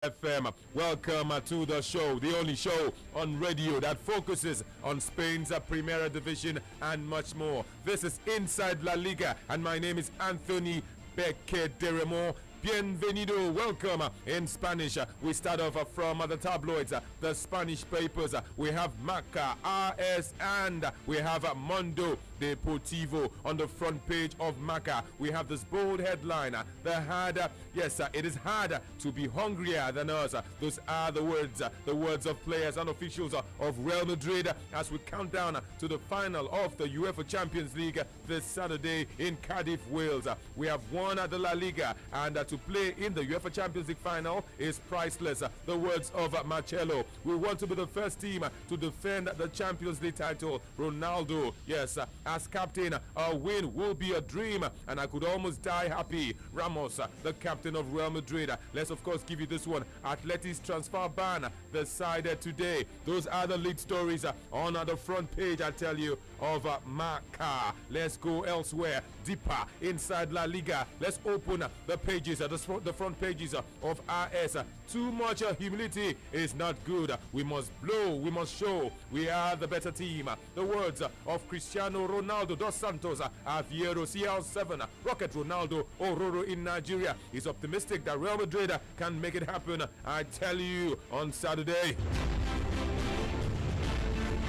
FM. Welcome to the show, the only show on radio that focuses on Spain's Primera Division and much more. This is Inside La Liga, and my name is Anthony Beque-Deremo. Bienvenido, welcome in Spanish. We start off from the tabloids, the Spanish papers. We have Marca, RS, and we have Mundo Deportivo on the front page of Marca. We have this bold headline: it is hard to be hungrier than us. Those are the words of players and officials of Real Madrid as we count down to the final of the UEFA Champions League this Saturday in Cardiff, Wales. We have won the La Liga, and to play in the UEFA Champions League final is priceless. The words of Marcelo: we want to be the first team to defend the Champions League title. Ronaldo: yes, as captain, a win will be a dream, and I could almost die happy. Ramos, the captain of Real Madrid. Let's of course give you this one: Atleti's transfer ban decided today. Those are the lead stories on the front page, I tell you, of Marca. Let's go elsewhere, deeper inside La Liga. Let's open the pages, the front pages of RS. Too much humility is not good. We must blow, we must show we are the better team. The words of Cristiano Ronaldo dos Santos, Aviero CR7, Rocket Ronaldo Ororo in Nigeria, is optimistic that Real Madrid can make it happen. I tell you, on Saturday,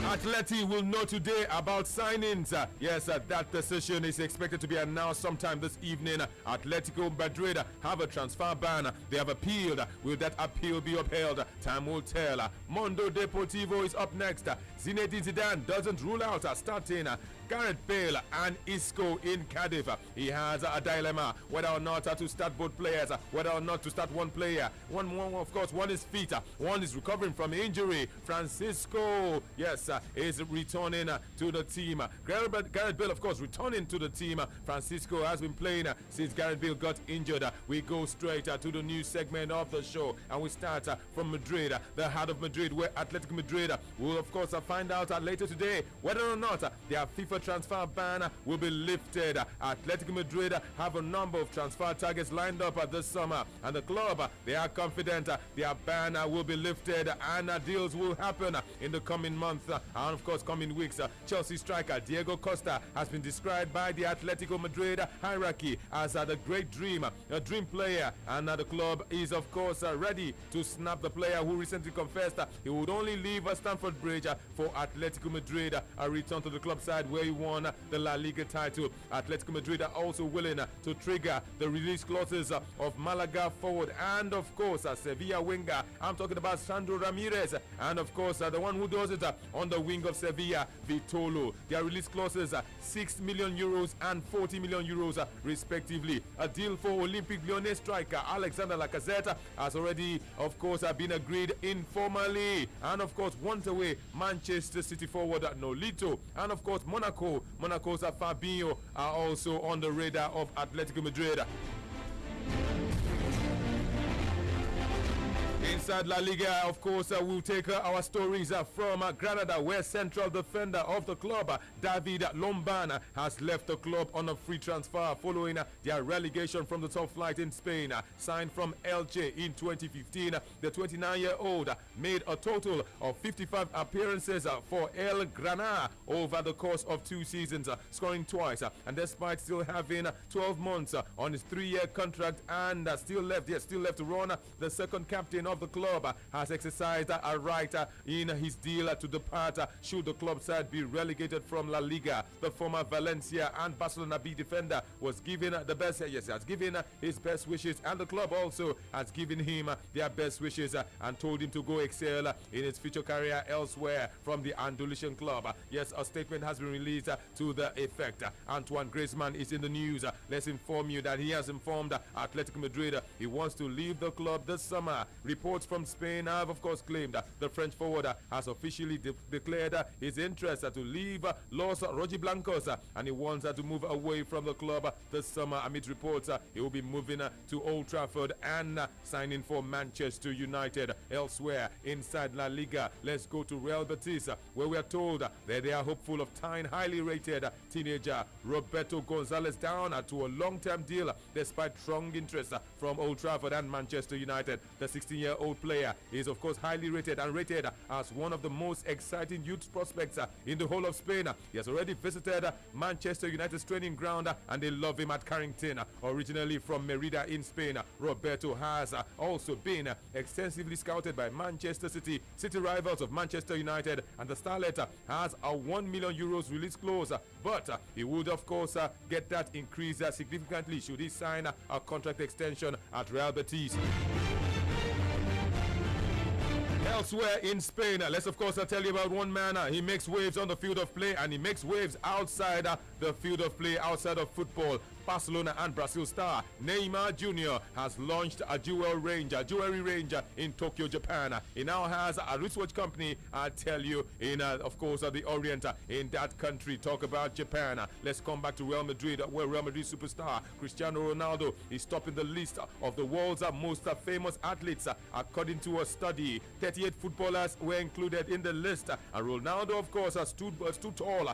Atleti will know today about signings. That decision is expected to be announced sometime this evening. Atletico Madrid have a transfer ban. They have appealed. Will that appeal be upheld? Time will tell. Mundo Deportivo is up next. Zinedine Zidane doesn't rule out starting Gareth Bale and Isco in Cardiff. He has a dilemma whether or not to start both players, whether or not to start one player. One is fit, one is recovering from injury. Francisco, is returning to the team. Gareth Bale, of course, returning to the team. Francisco has been playing since Gareth Bale got injured. We go straight to the new segment of the show, and we start from Madrid, the heart of Madrid, where Atletico Madrid will, of course, find out later today whether or not their FIFA transfer ban will be lifted. Atletico Madrid have a number of transfer targets lined up this summer, and the club, they are confident their ban will be lifted and deals will happen in the coming months and of course coming weeks. Chelsea striker Diego Costa has been described by the Atletico Madrid hierarchy as the great dream, a dream player, and the club is of course ready to snap the player who recently confessed he would only leave Stamford Bridge for Atletico Madrid, a return to the club side where he won the La Liga title. Atletico Madrid are also willing to trigger the release clauses of Malaga forward and of course Sevilla winger. I'm talking about Sandro Ramirez, and of course the one who does it on the wing of Sevilla, Vitolo. Their release clauses 6 million euros and 40 million euros respectively. A deal for Olympique Lyonnais striker Alexander Lacazette has already of course been agreed informally, and of course once away Manchester City forward Nolito, and of course Monaco's Fabinho are also on the radar of Atletico Madrid. Inside La Liga, of course, we'll take our stories from Granada, where central defender of the club, David Lombana, has left the club on a free transfer following their relegation from the top flight in Spain. Signed from Elche in 2015, the 29-year-old made a total of 55 appearances for El Granada over the course of 2 seasons, scoring twice, and despite still having 12 months on his 3-year contract and still left to run, the second captain of the club has exercised a right in his deal to depart should the club side be relegated from La Liga. The former Valencia and Barcelona B defender was given the best, has given his best wishes, and the club also has given him their best wishes and told him to go excel in his future career elsewhere from the Andalusian club. Yes, a statement has been released to the effect. Antoine Griezmann is in the news. Let's inform you that he has informed Atletico Madrid he wants to leave the club this summer. Reports from Spain have, of course, claimed the French forward has officially declared his interest to leave Los Rojiblancos, and he wants to move away from the club this summer. Amid reports he will be moving to Old Trafford and signing for Manchester United. Elsewhere inside La Liga, let's go to Real Betis, where we are told that they are hopeful of tying highly rated teenager Roberto Gonzalez down to a long-term deal despite strong interest from Old Trafford and Manchester United. The 16-year-old player is, of course, highly rated and rated as one of the most exciting youth prospects in the whole of Spain. He has already visited Manchester United's training ground and they love him at Carrington. Originally from Merida in Spain, Roberto has also been extensively scouted by Manchester City rivals of Manchester United, and the starlet has a €1 million release clause, but he would, of course, get that increased significantly should he sign a contract extension at Real Betis. Elsewhere in Spain, let's of course tell you about one man. He makes waves on the field of play and he makes waves outside the field of play, outside of football. Barcelona and Brazil star Neymar Jr. has launched a jewelry range in Tokyo, Japan. He now has a wristwatch company, I tell you, in of course the Orient in that country. Talk about Japan. Let's come back to Real Madrid, where Real Madrid superstar Cristiano Ronaldo is topping the list of the world's most famous athletes. According to a study, 38 footballers were included in the list, and Ronaldo, of course, stood tall.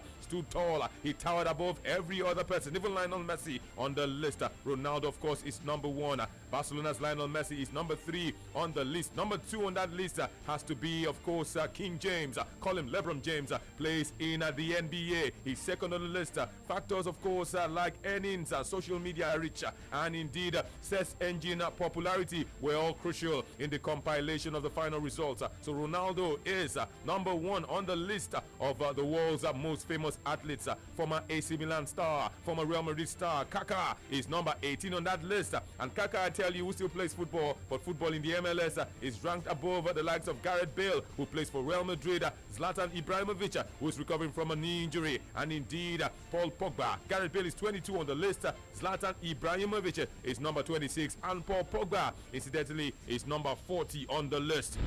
He towered above every other person, even Lionel Messi on the list. Ronaldo, of course, is number 1. Barcelona's Lionel Messi is number 3 on the list. Number 2 on that list has to be, of course, King James. Call him LeBron James. Plays in the NBA. He's second on the list. Factors, of course, like earnings, social media reach, and indeed search engine popularity were all crucial in the compilation of the final results. So Ronaldo is number 1 on the list of the world's most famous athletes. Former AC Milan star, former Real Madrid star Kaká is number 18 on that list. And Kaká, I tell you, who still plays football, but football in the MLS is ranked above the likes of Gareth Bale, who plays for Real Madrid, Zlatan Ibrahimovic, who is recovering from a knee injury, and indeed Paul Pogba. Gareth Bale is 22 on the list. Zlatan Ibrahimovic is number 26, and Paul Pogba, incidentally, is number 40 on the list.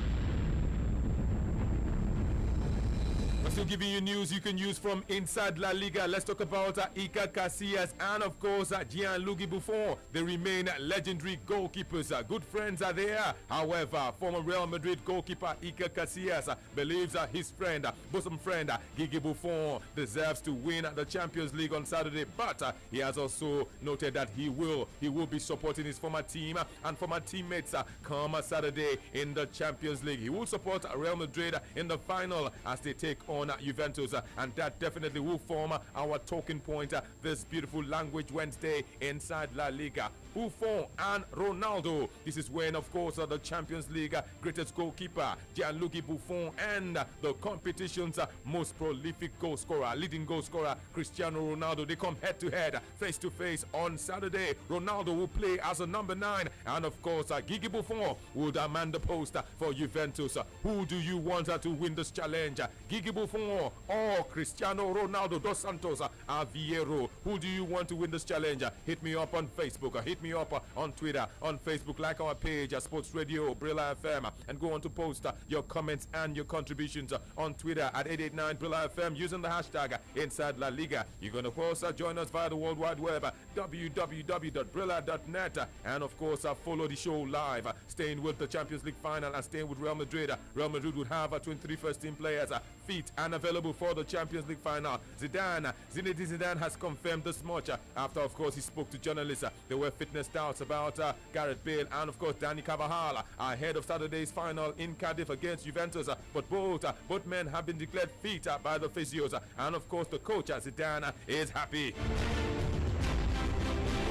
We're still giving you news you can use from inside La Liga. Let's talk about Iker Casillas and, of course, Gianluigi Buffon. They remain legendary goalkeepers. Good friends are there. However, former Real Madrid goalkeeper Iker Casillas believes his friend, bosom friend, Gigi Buffon deserves to win the Champions League on Saturday. But he has also noted that he will be supporting his former team and former teammates come Saturday in the Champions League. He will support Real Madrid in the final as they take on Juventus, and that definitely will form our talking point this beautiful language Wednesday inside La Liga. Buffon and Ronaldo. This is when, of course, the Champions League greatest goalkeeper Gianluigi Buffon and the competition's most prolific goal scorer, leading goal scorer Cristiano Ronaldo, they come head to head, face to face on Saturday. Ronaldo will play as a number 9, and of course Gigi Buffon would man the post for Juventus. Who do you want to win this challenge? Gigi Buffon or Cristiano Ronaldo dos Santos Aveiro? Who do you want to win this challenge? Hit me up on Facebook, hit me up on Twitter, on Facebook, like our page Sports Radio Brilla FM, and go on to post your comments and your contributions on Twitter at 889 Brilla FM using the hashtag Inside La Liga. You can of course join us via the World Wide Web, www.brilla.net, and of course follow the show live. Staying with the Champions League final and staying with Real Madrid. Real Madrid would have 23 first team players fit and available for the Champions League final. Zinedine Zidane has confirmed this much after, of course, he spoke to journalists. There were fitness doubts about Gareth Bale and, of course, Dani Carvajal ahead of Saturday's final in Cardiff against Juventus. But both men have been declared fit by the physios, and, of course, the coach Zidane is happy.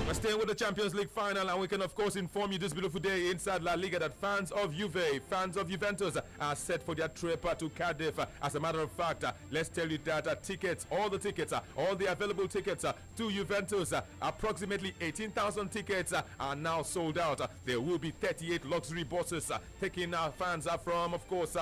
We're staying with the Champions League final, and we can of course inform you this beautiful day inside La Liga that fans of Juventus are set for their trip to Cardiff. As a matter of fact, let's tell you that all the available tickets to Juventus, approximately 18,000 tickets are now sold out. There will be 38 luxury buses taking fans from, of course,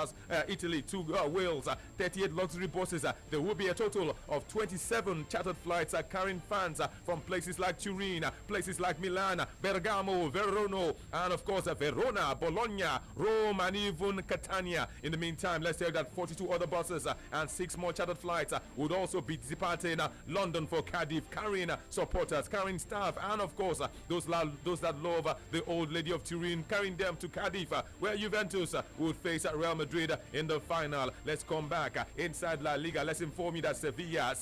Italy to Wales. 38 luxury buses. There will be a total of 27 chartered flights carrying fans from places like Turin, places like Milan, Bergamo, Verona, and of course Verona, Bologna, Rome, and even Catania. In the meantime, let's say that 42 other buses and 6 more chartered flights would also be departing London for Cardiff, carrying supporters, carrying staff, and of course those that love the old lady of Turin, carrying them to Cardiff, where Juventus would face Real Madrid in the final. Let's come back inside La Liga. Let's inform you that Sevilla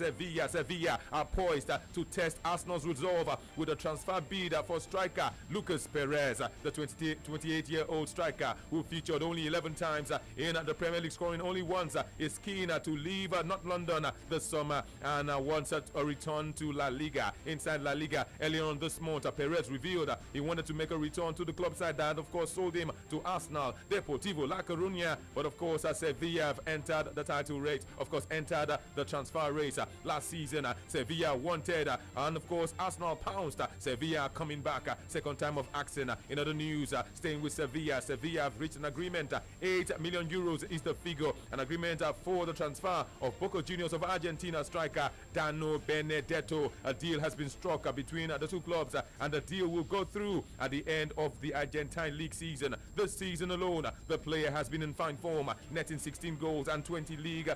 are poised to test Arsenal's resolve with a transfer bid for striker Lucas Perez, the 28-year-old striker who featured only 11 times in the Premier League, scoring only once, is keen to leave not London this summer and wants a return to La Liga. Inside La Liga, earlier on this month, Perez revealed he wanted to make a return to the club side that, of course, sold him to Arsenal, Deportivo La Coruña. But of course, Sevilla have entered the title race, of course, entered the transfer race last season. Sevilla wanted, and of course, Arsenal pounced. Sevilla coming back, second time of action. In other news, staying with Sevilla have reached an agreement. 8 million euros is the figure, an agreement for the transfer of Boca Juniors of Argentina striker Dano Benedetto. A deal has been struck between the two clubs, and the deal will go through at the end of the Argentine league season. This season alone, the player has been in fine form, netting 16 goals and 20 league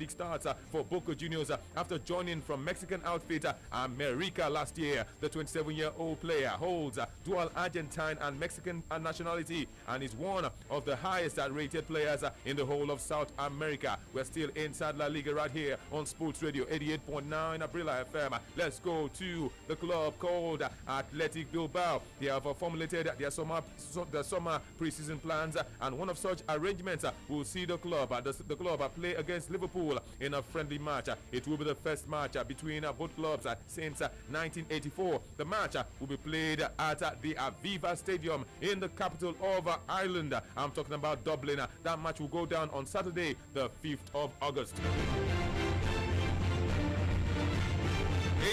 starts for Boca Juniors after joining from Mexican outfit America last year. The 27-year-old player holds dual Argentine and Mexican nationality and is one of the highest rated players in the whole of South America. We're still inside La Liga right here on Sports Radio 88.9 Abrila FM. Let's go to the club called Athletic Bilbao. They have formulated their summer preseason plans, and one of such arrangements will see the club play against Liverpool in a friendly match. It will be the first match between both clubs since 1984. The match will be played at the Aviva Stadium in the capital of Ireland. I'm talking about Dublin. That match will go down on Saturday, the 5th of August.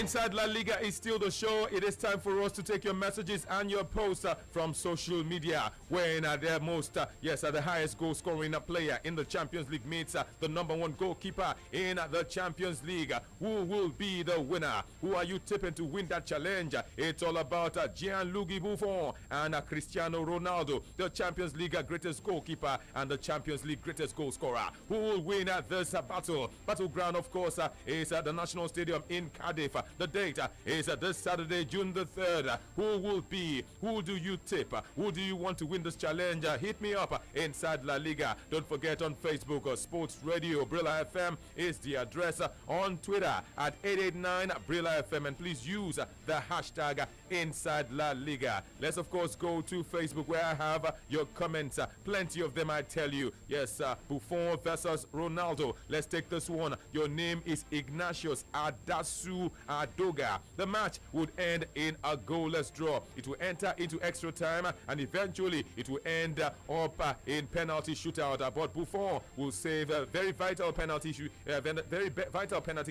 Inside La Liga is still the show. It is time for us to take your messages and your posts from social media. When their most, the highest goal scoring player in the Champions League meets the number 1 goalkeeper in the Champions League. Who will be the winner? Who are you tipping to win that challenge? It's all about Gianluigi Buffon and Cristiano Ronaldo, the Champions League greatest goalkeeper and the Champions League greatest goal scorer. Who will win this battle? Battleground, of course, is the National Stadium in Cardiff. The date is this Saturday, June the 3rd. Who do you tip? Who do you want to win this challenge? Hit me up inside La Liga. Don't forget on Facebook, Sports Radio Brilla FM is the address. On Twitter at 889 Brilla FM, and please use the hashtag Inside La Liga. Let's of course go to Facebook where I have your comments. Plenty of them, I tell you. Yes, Buffon versus Ronaldo. Let's take this one. Your name is Ignatius Adasu Adoga. The match would end in a goalless draw. It will enter into extra time and eventually it will end up in penalty shootout. But Buffon will save very vital penalty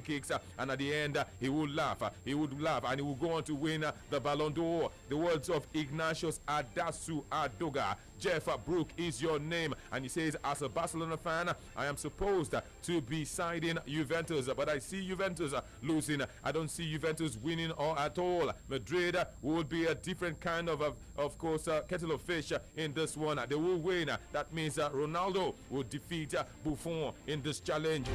kicks, and at the end he will laugh. He would laugh and he will go on to win the Ballon d'Or. The words of Ignatius Adasu Adoga. Jeff Brook is your name, and he says, as a Barcelona fan, I am supposed to be siding Juventus, but I see Juventus losing. I don't see Juventus winning or at all. Madrid would be a different kind of course, kettle of fish in this one. They will win. That means Ronaldo will defeat Buffon in this challenge.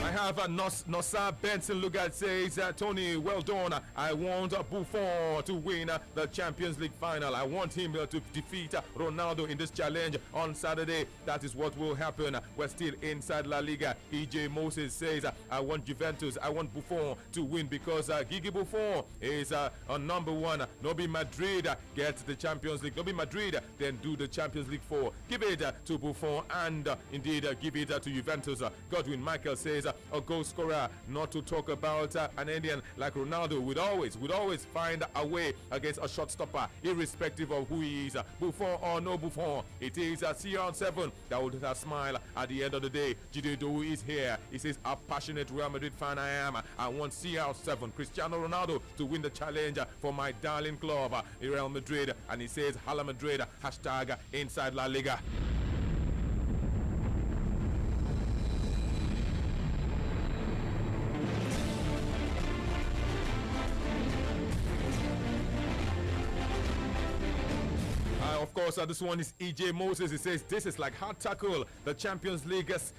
I have Nossa Benson Lugard says, Tony, well done. I want Buffon to win the Champions League final. I want him to defeat Ronaldo in this challenge on Saturday. That is what will happen. We're still inside La Liga. EJ Moses says, I want Juventus. I want Buffon to win because Gigi Buffon is on number 1. Nobi Madrid gets the Champions League. Nobi Madrid then do the Champions League 4. Give it to Buffon and indeed give it to Juventus. Godwin Michael says, a goal scorer, not to talk about an Indian like Ronaldo, would always find a way against a shot stopper, irrespective of who he is. Buffon or no Buffon, it is CR7 that would smile at the end of the day. Jide Dou is here. He says, a passionate Real Madrid fan I am. I want CR7, Cristiano Ronaldo, to win the challenge for my darling club, Real Madrid. And he says, Hala Madrid, hashtag Inside La Liga. course, this one is EJ Moses. He says this is like hard tackle. The Champions League's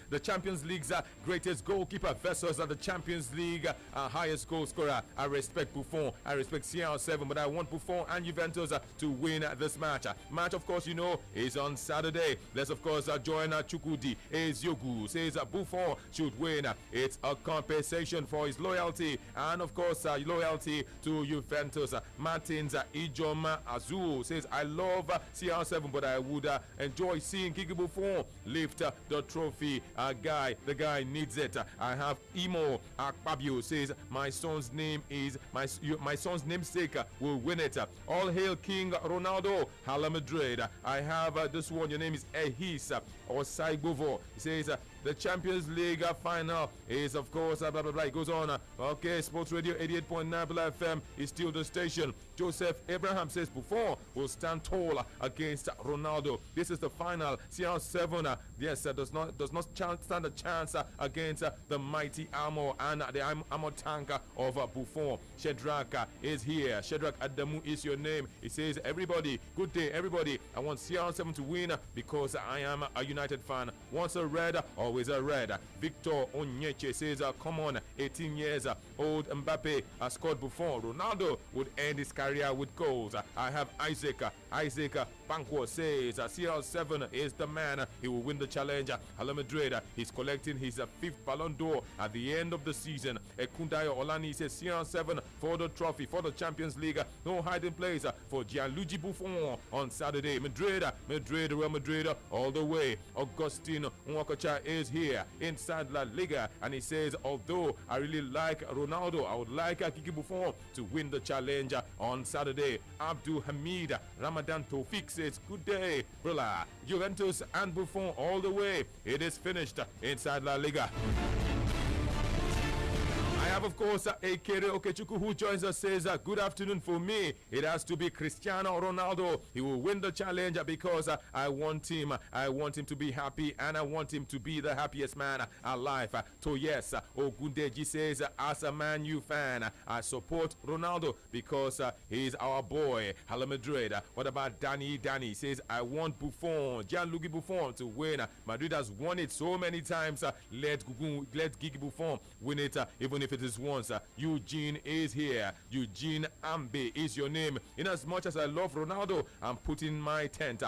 greatest goalkeeper versus the Champions League highest goal scorer. I respect Buffon. I respect CR7, but I want Buffon and Juventus to win this match. Match, of course, you know, is on Saturday. Let's, of course, join Chukudi Eziogu. Says Buffon should win. It's a compensation for his loyalty and, of course, loyalty to Juventus. Martins Ijoma Azul says, I love CR7, but I would enjoy seeing Kiki Buffon lift the trophy. The guy needs it. I have Imo Akpabio says, my son's namesake will win it. All hail King Ronaldo, Hala Madrid. I have this one, your name is Ehis or Saibovo. He says, the Champions League final is, of course, blah, blah, blah. It goes on. Okay, Sports Radio 88.9 FM is still the station. Joseph Abraham says Buffon will stand tall against Ronaldo. This is the final. CR7, does not stand a chance against the mighty armor and the armor tank of Buffon. Shedrack is here. Shedrack Adamu is your name. He says, everybody, good day, everybody. I want CR7 to win because I am a United fan. Once a red, always a red. Victor Onyeche says, come on, 18 years old Mbappe scored Buffon. Ronaldo would end his career with goals. I have Isaac Banco says, CR7 is the man. He will win the challenge. Hala Madrid, he's collecting his 5th Ballon d'Or at the end of the season. Ekundayo Olani says, CR7 for the trophy, for the Champions League. No hiding place for Gianluigi Buffon on Saturday. Real Madrid, all the way. Augustine Nwakacha is here inside La Liga, and he says, although I really like Ronaldo, I would like Kiki Buffon to win the challenge on Saturday. Abdul Hamid Ramadan Tofik says, good day, brother. Juventus and Buffon all the way. It is finished inside La Liga. I have, of course, Ekere Okechukwu who joins us, says, good afternoon. For me, it has to be Cristiano Ronaldo. He will win the challenge because I want him to be happy, and I want him to be the happiest man alive. So yes, Ogundeji says, as a Man U fan, I support Ronaldo because he's our boy. Hala Madrid. What about Danny? Danny says, I want Buffon, Gianluigi Buffon, to win. Madrid has won it so many times. Let Gigi Buffon win it, even if it is once. Eugene is here. Eugene Ambe is your name. In as much as I love Ronaldo, I'm pitching my tent.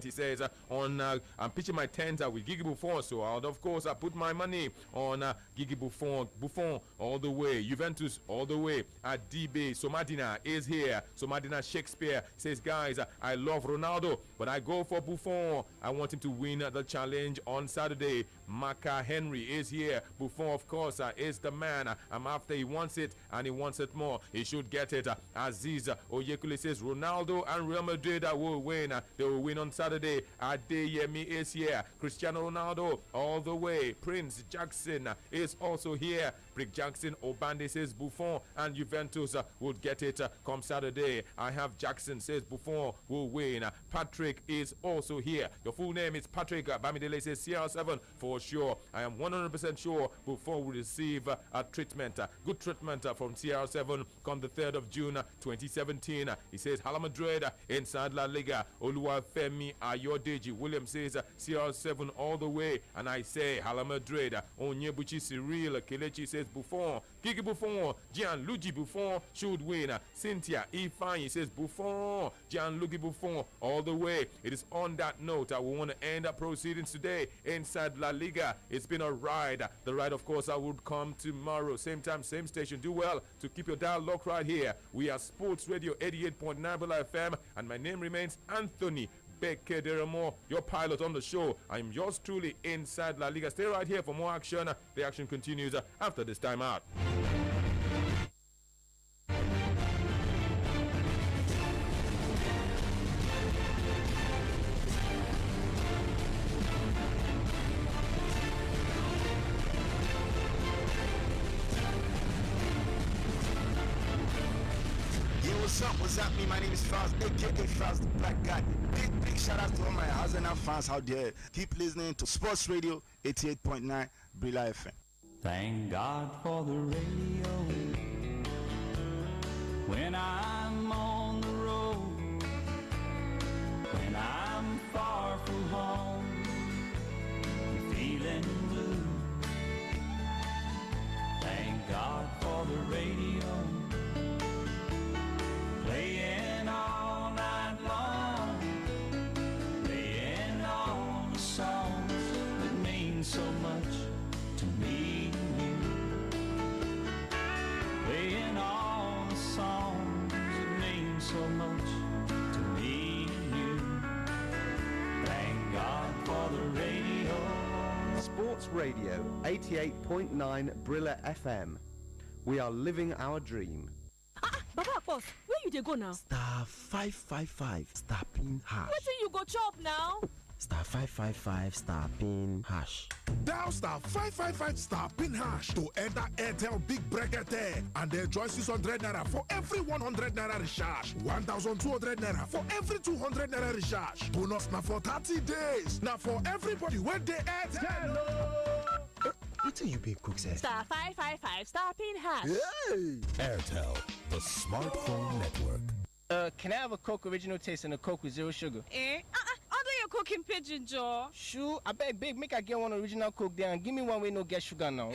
He says, I'm pitching my tent with Gigi Buffon. So I'll, of course, I put my money on Gigi Buffon. Buffon all the way. Juventus all the way. Adibe Somadina is here. Somadina Shakespeare says, guys, I love Ronaldo, but I go for Buffon. I want him to win the challenge on Saturday. Maka Henry is here. Buffon, of course, is the man. I'm after. He wants it, and he wants it more. He should get it. Aziz Oyekule says Ronaldo and Real Madrid will win. They will win on Saturday. Adeyemi is here. Cristiano Ronaldo all the way. Prince Jackson is also here. Brick Jackson Obande says Buffon and Juventus would get it come Saturday. I have Jackson says Buffon will win. Patrick is also here. Your full name is Patrick Bamidele says CR7 for sure. I am 100% sure Buffon will receive a treatment, good treatment from CR7 come the 3rd of June 2017. He says Hala Madrid inside La Liga. Oluwafemi Ayodeji Williams says CR7 all the way, and I say Hala Madrid. Onyebuchi Cyril Kelechi says Buffon. Gigi Buffon, Gianluigi Buffon should win. Cynthia Ifeanyi says Buffon, Gianluigi Buffon all the way. It is on that note we want to end our proceedings today inside La Liga. It's been a ride. The ride, of course, I would come tomorrow, same time, same station. Do well to keep your dial locked right here. We are Sports Radio 88.9 FM, and my name remains Anthony Bekederemo, your pilot on the show. I'm yours truly inside La Liga. Stay right here for more action. The action continues after this time out. What's up, me? My name is Faz, aka Faz the Black Guy. Big shout out to all my Arsenal fans out there. Keep listening to Sports Radio 88.9 Brila FM. Thank God for the radio. When I'm on the road, when Sports Radio 88.9 Brilla FM. We are living our dream. Baba boss, where you dey go now? Star 555 star pin hash. Wetin you go chop now? Star 555 star pin hash. Dial star 555 star pin hash to enter Airtel Big Bracket and enjoy 600 naira for every 100 naira recharge, 1,200 naira for every 200 naira recharge. Bonus na for 30 days. Now for everybody when they Airtel. What are you being cook, sir? Star 555 star pin hash. Hey! Airtel, the smartphone network. Can I have a Coke original taste and a Coke with zero sugar? Order your cooking pigeon, Joe. Sure, I beg, babe, make I get one original Coke there and give me one with no get sugar now.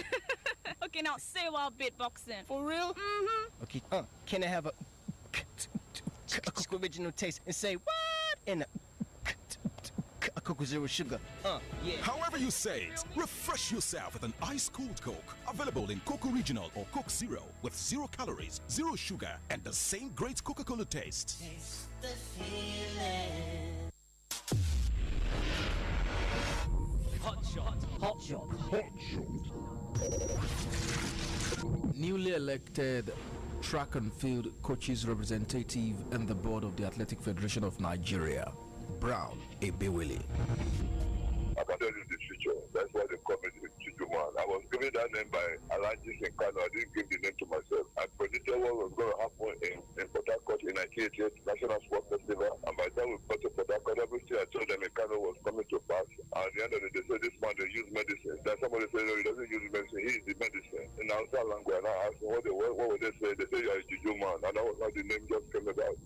Okay, now say while beatboxing. For real? Mm-hmm. Okay, can I have a Coke original taste and say what? And a Coke with zero sugar. Yeah. However you say it, refresh yourself with an ice-cold Coke. Available in Coke Original or Coke Zero with 0 calories, 0 sugar, and the same great Coca-Cola taste. Taste the feeling. Hot shot. Hot shot. Hot shot. Newly elected track and field coaches representative and the board of the Athletic Federation of Nigeria, Brown Ebewele. I can tell you the future. That's why they call me the future man. I was given that name by Alhaji Sinkano. I didn't give the name to myself. I predicted what was going to happen in Port Harcourt in 1988 National Sports Festival. And by the time we got to Port Harcourt, everything I told them Sinkano was coming to pass. And at the end of the day, they said this man, they use medicine. Then somebody said, no, he doesn't use medicine. He is the medicine. In Hausa language, and I asked them what would they say? They say you are a juju man. And that was how the name just came about.